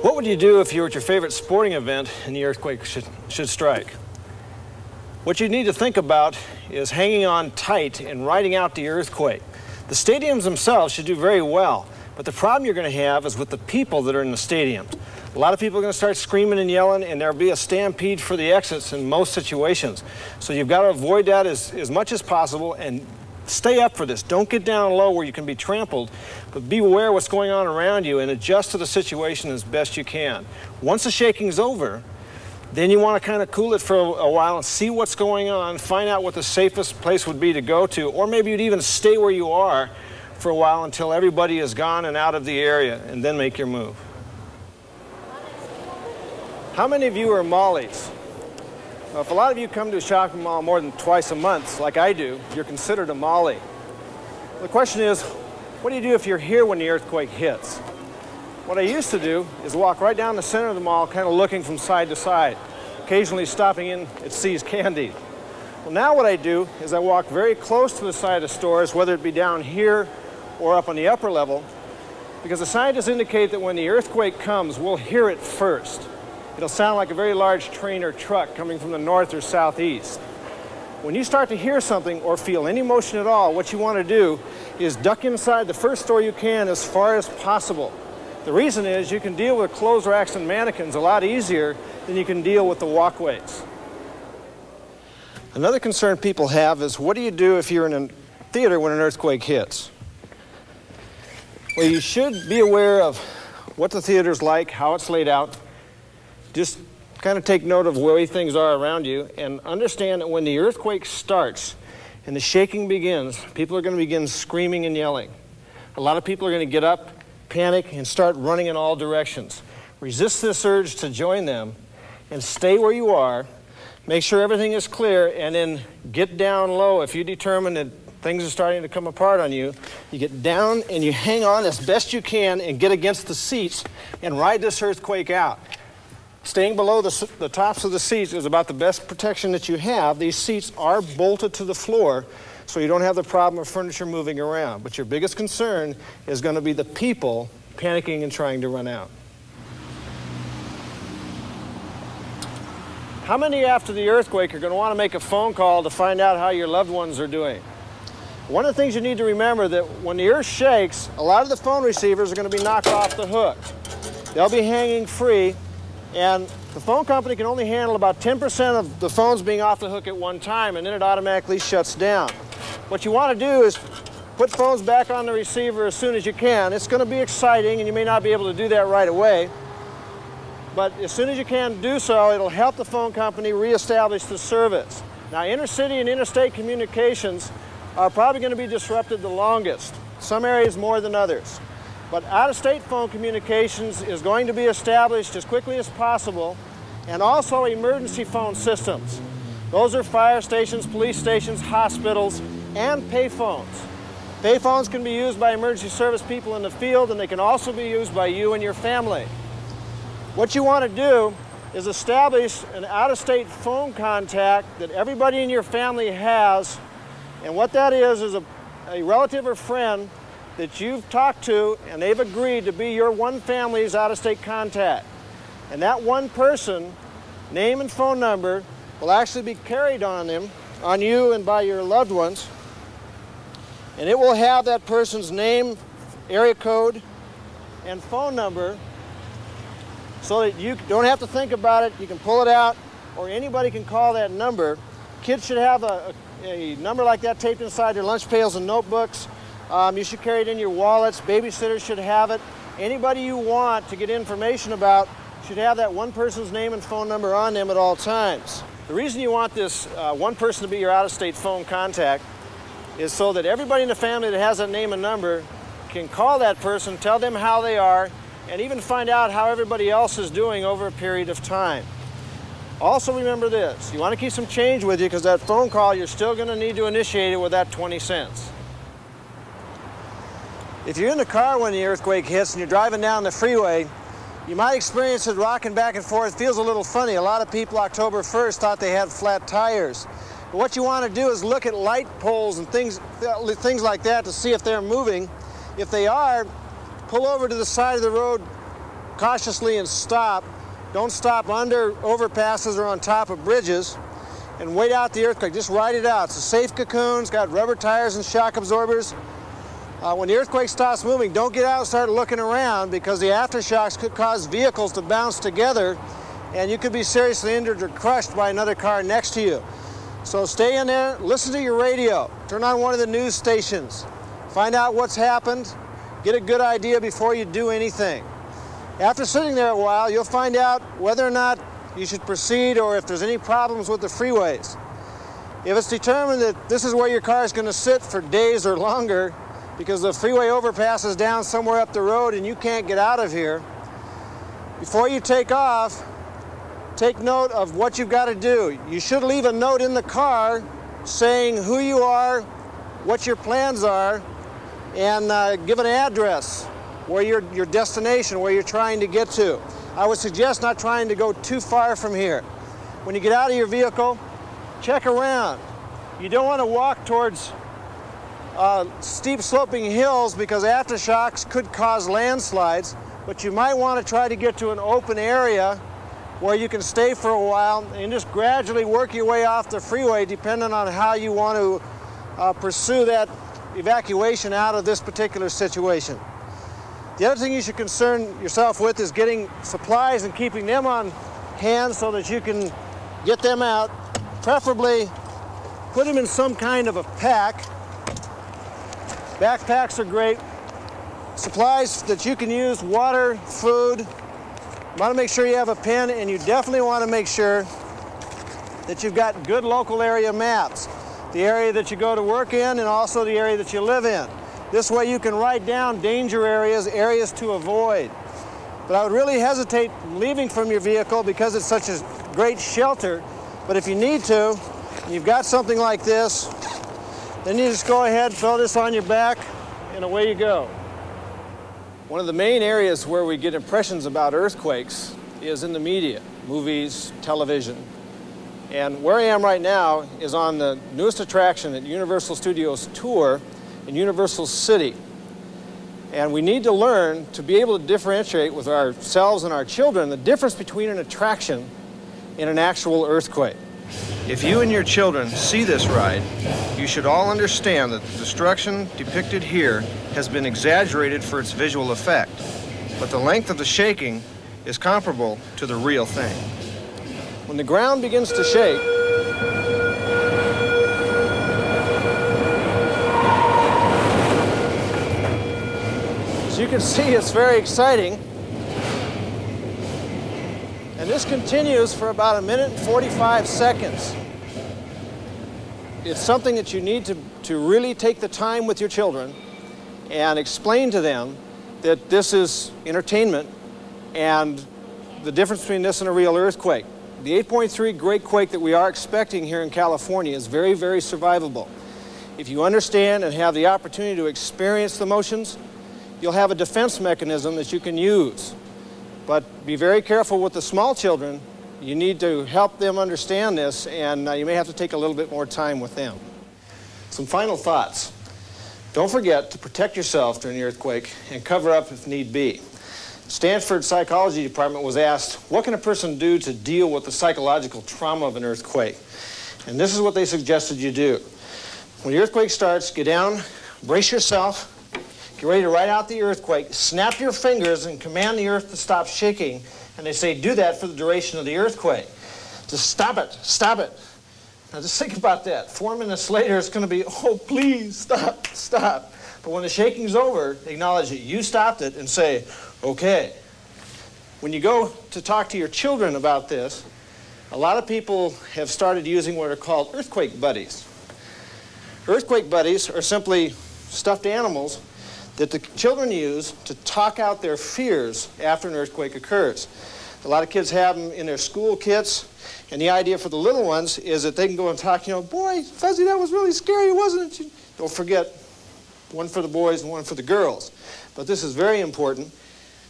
What would you do if you were at your favorite sporting event and the earthquake should strike? What you need to think about is hanging on tight and riding out the earthquake. The stadiums themselves should do very well, but the problem you're going to have is with the people that are in the stadiums. A lot of people are going to start screaming and yelling, and there'll be a stampede for the exits in most situations. So you've got to avoid that as much as possible and stay up for this. Don't get down low where you can be trampled, but be aware of what's going on around you and adjust to the situation as best you can. Once the shaking's over, then you want to kind of cool it for a while and see what's going on, find out what the safest place would be to go to, or maybe you'd even stay where you are for a while until everybody is gone and out of the area, and then make your move. How many of you are Mollies? Well, if a lot of you come to a shopping mall more than twice a month, like I do, you're considered a Molly. The question is, what do you do if you're here when the earthquake hits? What I used to do is walk right down the center of the mall, kind of looking from side to side, occasionally stopping in at See's Candy. Well, now what I do is I walk very close to the side of stores, whether it be down here or up on the upper level, because the scientists indicate that when the earthquake comes, we'll hear it first. It'll sound like a very large train or truck coming from the north or southeast. When you start to hear something or feel any motion at all, what you want to do is duck inside the first store you can as far as possible. The reason is you can deal with clothes racks and mannequins a lot easier than you can deal with the walkways. Another concern people have is, what do you do if you're in a theater when an earthquake hits? Well, you should be aware of what the theater's like, how it's laid out. Just kind of take note of the way things are around you and understand that when the earthquake starts and the shaking begins, people are going to begin screaming and yelling. A lot of people are going to get up, panic, and start running in all directions. Resist this urge to join them and stay where you are. Make sure everything is clear, and then get down low. If you determine that things are starting to come apart on you, you get down and you hang on as best you can and get against the seats and ride this earthquake out. Staying below the tops of the seats is about the best protection that you have. These seats are bolted to the floor, so you don't have the problem of furniture moving around. But your biggest concern is going to be the people panicking and trying to run out. How many after the earthquake are going to want to make a phone call to find out how your loved ones are doing? One of the things you need to remember that when the earth shakes, a lot of the phone receivers are going to be knocked off the hook. They'll be hanging free, and the phone company can only handle about 10% of the phones being off the hook at one time, and then it automatically shuts down. What you want to do is put phones back on the receiver as soon as you can. It's going to be exciting, and you may not be able to do that right away. But as soon as you can do so, it'll help the phone company reestablish the service. Now, intercity and interstate communications are probably going to be disrupted the longest, some areas more than others. But out-of-state phone communications is going to be established as quickly as possible, and also emergency phone systems. Those are fire stations, police stations, hospitals, and payphones. Payphones can be used by emergency service people in the field, and they can also be used by you and your family. What you want to do is establish an out-of-state phone contact that everybody in your family has, and what that is a relative or friend that you've talked to and they've agreed to be your one family's out-of-state contact. And that one person, name and phone number, will actually be carried on them, on you and by your loved ones, and it will have that person's name, area code, and phone number, so that you don't have to think about it. You can pull it out, or anybody can call that number. Kids should have a number like that taped inside their lunch pails and notebooks. You should carry it in your wallets. Babysitters should have it. Anybody you want to get information about should have that one person's name and phone number on them at all times. The reason you want this one person to be your out-of-state phone contact is so that everybody in the family that has that name and number can call that person, tell them how they are, and even find out how everybody else is doing over a period of time. Also remember this, you want to keep some change with you, because that phone call, you're still going to need to initiate it with that 20 cents. If you're in the car when the earthquake hits and you're driving down the freeway, you might experience it rocking back and forth. It feels a little funny. A lot of people October 1st thought they had flat tires. But what you want to do is look at light poles and things like that to see if they're moving. If they are, pull over to the side of the road cautiously and stop. Don't stop under overpasses or on top of bridges, and wait out the earthquake. Just ride it out. It's a safe cocoon. It's got rubber tires and shock absorbers. When the earthquake stops moving, don't get out and start looking around, because the aftershocks could cause vehicles to bounce together, and you could be seriously injured or crushed by another car next to you. So stay in there, listen to your radio, turn on one of the news stations, find out what's happened, get a good idea before you do anything. After sitting there a while, you'll find out whether or not you should proceed or if there's any problems with the freeways. If it's determined that this is where your car is going to sit for days or longer because the freeway overpass is down somewhere up the road and you can't get out of here, before you take off, take note of what you've got to do. You should leave a note in the car saying who you are, what your plans are, and give an address where your destination, where you're trying to get to. I would suggest not trying to go too far from here. When you get out of your vehicle, check around. You don't want to walk towards steep sloping hills because aftershocks could cause landslides, but you might want to try to get to an open area where you can stay for a while and just gradually work your way off the freeway depending on how you want to pursue that evacuation out of this particular situation. The other thing you should concern yourself with is getting supplies and keeping them on hand so that you can get them out. Preferably put them in some kind of a pack. Backpacks are great. Supplies that you can use, water, food. You want to make sure you have a pen, and you definitely want to make sure that you've got good local area maps. The area that you go to work in and also the area that you live in. This way you can write down danger areas, areas to avoid. But I would really hesitate leaving from your vehicle because it's such a great shelter. But if you need to, and you've got something like this, then you just go ahead, throw this on your back, and away you go. One of the main areas where we get impressions about earthquakes is in the media, movies, television. And where I am right now is on the newest attraction at Universal Studios Tour in Universal City. And we need to learn to be able to differentiate with ourselves and our children the difference between an attraction and an actual earthquake. If you and your children see this ride, you should all understand that the destruction depicted here has been exaggerated for its visual effect, but the length of the shaking is comparable to the real thing. When the ground begins to shake, as you can see, it's very exciting. And this continues for about 1 minute and 45 seconds. It's something that you need to really take the time with your children and explain to them that this is entertainment and the difference between this and a real earthquake. The 8.3 great quake that we are expecting here in California is very, very survivable. If you understand and have the opportunity to experience the motions, you'll have a defense mechanism that you can use. But be very careful with the small children. You need to help them understand this, and you may have to take a little bit more time with them. Some final thoughts. Don't forget to protect yourself during the earthquake and cover up if need be. Stanford Psychology Department was asked, what can a person do to deal with the psychological trauma of an earthquake? And this is what they suggested you do. When the earthquake starts, get down, brace yourself, get ready to ride out the earthquake, snap your fingers and command the earth to stop shaking. And they say do that for the duration of the earthquake. Just stop it, stop it. Now just think about that. 4 minutes later, it's going to be, oh, please, stop, stop. But when the shaking's over, acknowledge that you stopped it and say, okay. When you go to talk to your children about this, a lot of people have started using what are called earthquake buddies. Earthquake buddies are simply stuffed animals that the children use to talk out their fears after an earthquake occurs. A lot of kids have them in their school kits, and the idea for the little ones is that they can go and talk, you know, boy, Fuzzy, that was really scary, wasn't it? Don't forget, one for the boys and one for the girls. But this is very important.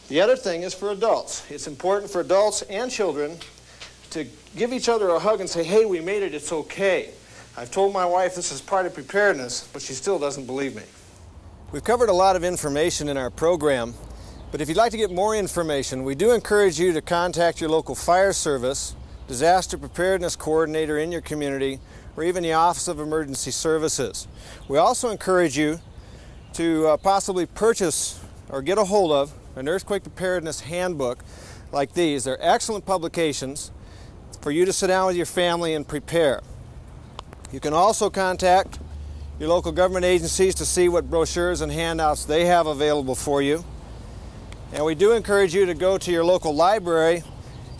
The other thing is for adults. It's important for adults and children to give each other a hug and say, hey, we made it, it's okay. I've told my wife this is part of preparedness, but she still doesn't believe me. We've covered a lot of information in our program, but if you'd like to get more information, we do encourage you to contact your local fire service, disaster preparedness coordinator in your community, or even the Office of Emergency Services. We also encourage you to possibly purchase or get a hold of an earthquake preparedness handbook like these. They're excellent publications for you to sit down with your family and prepare. You can also contact your local government agencies to see what brochures and handouts they have available for you. And we do encourage you to go to your local library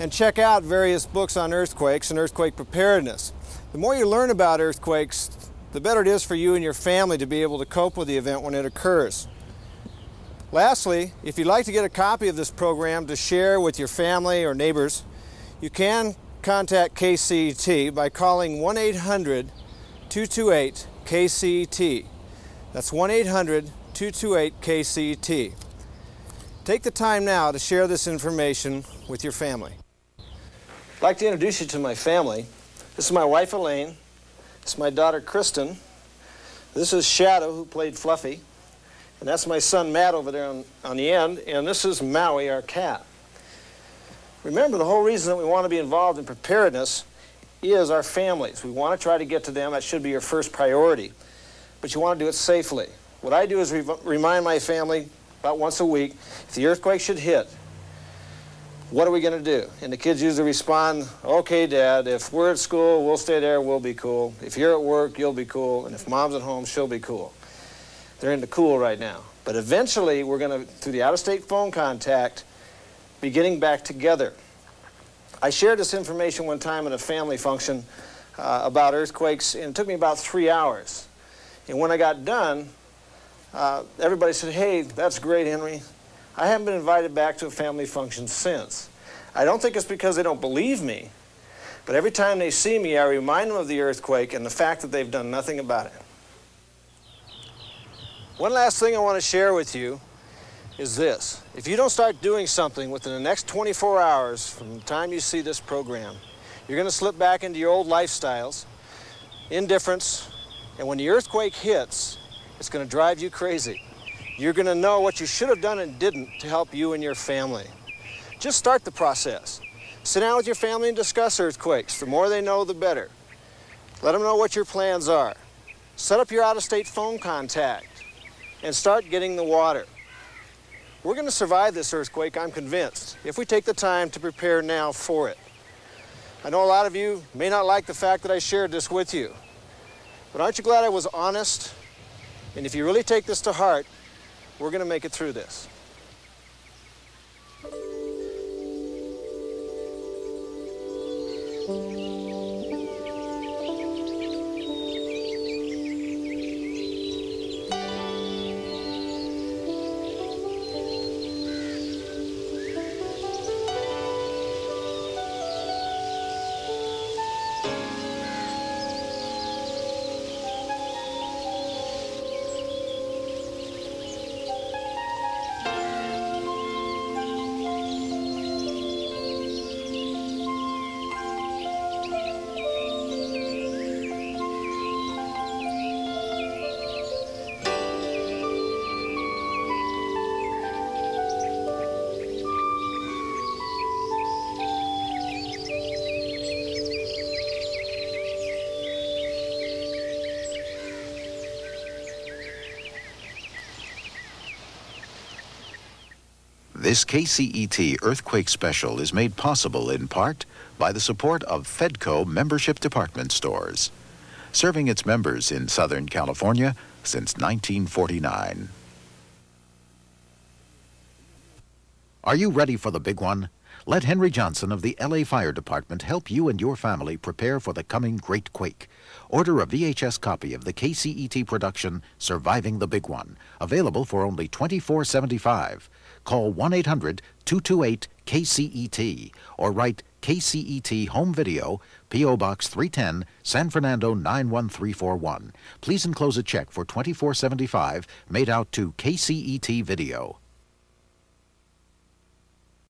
and check out various books on earthquakes and earthquake preparedness. The more you learn about earthquakes, the better it is for you and your family to be able to cope with the event when it occurs. Lastly, if you'd like to get a copy of this program to share with your family or neighbors, you can contact KCET by calling 1-800-228-KCET. That's 1-800-228-KCET. Take the time now to share this information with your family. I'd like to introduce you to my family. This is my wife, Elaine. This is my daughter, Kristen. This is Shadow, who played Fluffy. And that's my son, Matt, over there on the end. And this is Maui, our cat. Remember, the whole reason that we want to be involved in preparedness is our families. We want to try to get to them. That should be your first priority. But you want to do it safely. What I do is remind my family about once a week, if the earthquake should hit, what are we going to do? And the kids usually respond, okay, Dad, if we're at school, we'll stay there, we'll be cool. If you're at work, you'll be cool. And if Mom's at home, she'll be cool. They're into cool right now. But eventually, we're going to, through the out-of-state phone contact, be getting back together. I shared this information one time at a family function about earthquakes, and it took me about 3 hours. And when I got done, everybody said, hey, that's great, Henry. I haven't been invited back to a family function since. I don't think it's because they don't believe me, but every time they see me, I remind them of the earthquake and the fact that they've done nothing about it. One last thing I want to share with you is this. If you don't start doing something within the next 24 hours from the time you see this program, you're going to slip back into your old lifestyles, indifference, and when the earthquake hits, it's going to drive you crazy. You're going to know what you should have done and didn't to help you and your family. Just start the process. Sit down with your family and discuss earthquakes. The more they know, the better. Let them know what your plans are. Set up your out-of-state phone contact and start getting the water. We're going to survive this earthquake, I'm convinced, if we take the time to prepare now for it. I know a lot of you may not like the fact that I shared this with you, but aren't you glad I was honest? And if you really take this to heart, we're going to make it through this. This KCET Earthquake Special is made possible in part by the support of Fedco membership department stores, serving its members in Southern California since 1949. Are you ready for the big one? Let Henry Johnson of the LA Fire Department help you and your family prepare for the coming great quake. Order a VHS copy of the KCET production, Surviving the Big One, available for only $24.75. Call 1-800-228-KCET or write KCET Home Video, P.O. Box 310, San Fernando 91341. Please enclose a check for $24.75 made out to KCET Video.